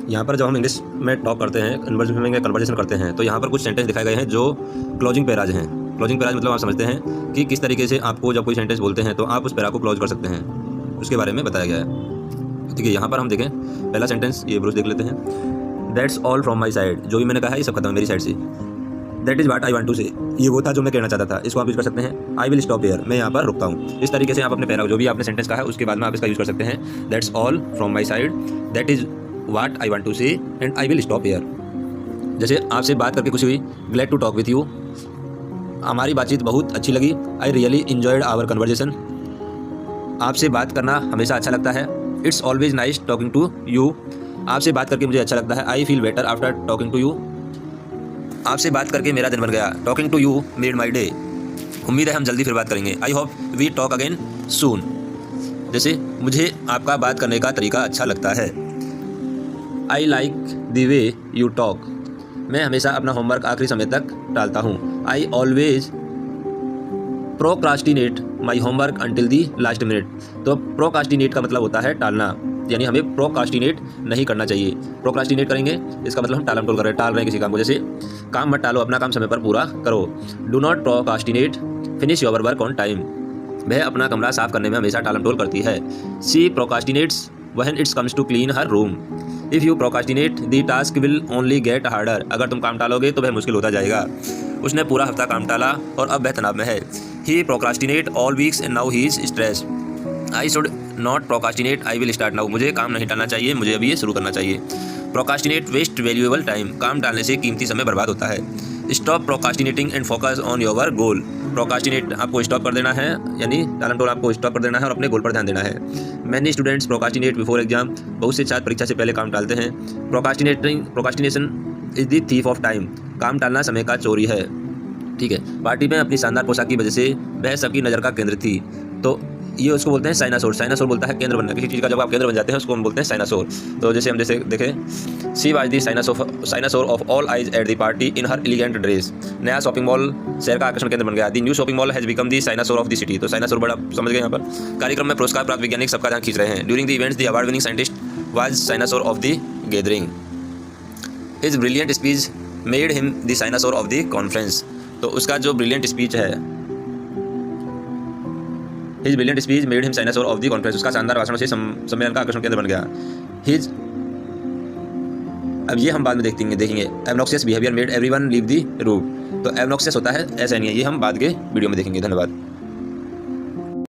यहाँ पर जब हम इंग्लिश में टॉक करते हैं, कन्वर्सेशन करते हैं, तो यहाँ पर कुछ सेंटेंस दिखाए गए हैं जो क्लोजिंग पैराज हैं। क्लोजिंग पैराज मतलब आप समझते हैं कि किस तरीके से आपको जब कोई सेंटेंस बोलते हैं तो आप उस पैरा को क्लोज कर सकते हैं, उसके बारे में बताया गया है। ठीक है, यहाँ पर हम देखें पहला सेंटेंस, ये ब्रूस देख लेते हैं। That's all from my side, जो भी मैंने कहा है ये सब खत्म है मेरी साइड से। That is what I want to say, ये वो था जो मैं कहना चाहता था। इसको आप यूज़ कर सकते हैं, आई विल स्टॉप हियर, मैं यहाँ पर रुकता हूँ। इस तरीके से आप अपने पैरा जो भी आपने सेंटेंस कहा है उसके बाद में आप इसका यूज़ कर सकते हैं। That's all from my side, that is what I want to say, and I will stop here. जैसे आपसे बात करके खुशी हुई, glad to talk with you, हमारी बातचीत बहुत अच्छी लगी। I really enjoyed our conversation, आपसे बात करना हमेशा अच्छा लगता है। It's always nice talking to you, आपसे बात करके मुझे अच्छा लगता है। I feel better after talking to you, आपसे बात करके मेरा दिन बन गया। Talking to you made my day, उम्मीद है हम जल्दी फिर बात करेंगे। I hope we talk again soon, जैसे मुझे आपका बात करने का तरीका अच्छा लगता है। I like the way you talk, मैं हमेशा अपना होमवर्क आखिरी समय तक टालता हूँ। I always procrastinate my homework until the last minute, तो प्रोक्रास्टिनेट का मतलब होता है टालना, यानी हमें प्रोक्रास्टिनेट नहीं करना चाहिए। प्रोक्रास्टिनेट करेंगे इसका मतलब हम टालम टोल कर रहे हैं, टाल रहे हैं किसी काम को। जैसे काम मत टालो, अपना काम समय पर पूरा करो। Do not procrastinate, finish your work on time, वह अपना कमरा साफ करने में हमेशा टालम टोल करती है। She procrastinates when it's comes to clean her room, if you procrastinate the task will only get harder, अगर तुम काम टालोगे तो वह मुश्किल होता जाएगा। उसने पूरा हफ्ता काम टाला और अब वह तनाव में है। He procrastinate all weeks and now he is stress, I should not procrastinate, I will start now, मुझे काम नहीं टालना चाहिए, मुझे अभी ये शुरू करना चाहिए। प्रोक्रास्टिनेट वेस्ट वैल्यूएबल टाइम, काम टालने से कीमती समय बर्बाद होता है। Stop procrastinating and focus on your goal, procrastinate आपको स्टॉप कर देना है, यानी टालम टोल आपको स्टॉप कर देना है और अपने गोल पर ध्यान देना है। Many students procrastinate before exam, बहुत से छात्र परीक्षा से पहले काम टालते हैं। Procrastination is the thief of time, काम टालना समय का चोरी है। ठीक है, पार्टी में अपनी शानदार पोशाक की वजह से वह सबकी नज़र का केंद्र थी, तो ये उसको बोलते हैं साइनासोर। साइनासोर बोलता है केंद्र बनना, किसी चीज़ का जब आप केंद्र बन जाते हैं उसको हम बोलते हैं साइनासोर। तो जैसे हम देखें, she was the cynosure of all eyes at the party in her elegant dress, नया शॉपिंग मॉल शहर का आकर्षण केंद्र बन गया। The new shopping mall has become the cynosure of the city, तो साइनासोर बड़ा समझ गए यहाँ पर। कार्यक्रम में पुरस्कार प्राप्त वैज्ञानिक सबका ध्यान खींच रहे हैं। During the events the award winning scientist was cynosure of the gathering, his brilliant speech made him the cynosure of the conference, तो उसका जो ब्रिलियंट स्पीच है, his brilliant speech made him cynosure of the conference, उसका शानदार भाषण से सम्मेलन का आकर्षण केंद्र बन गया। हिज, अब ये हम बाद में देखेंगे। Obnoxious behaviour made everyone leave the room, तो एब्नॉक्सियस होता है ऐसा नहीं है, ये हम बाद के वीडियो में देखेंगे। धन्यवाद।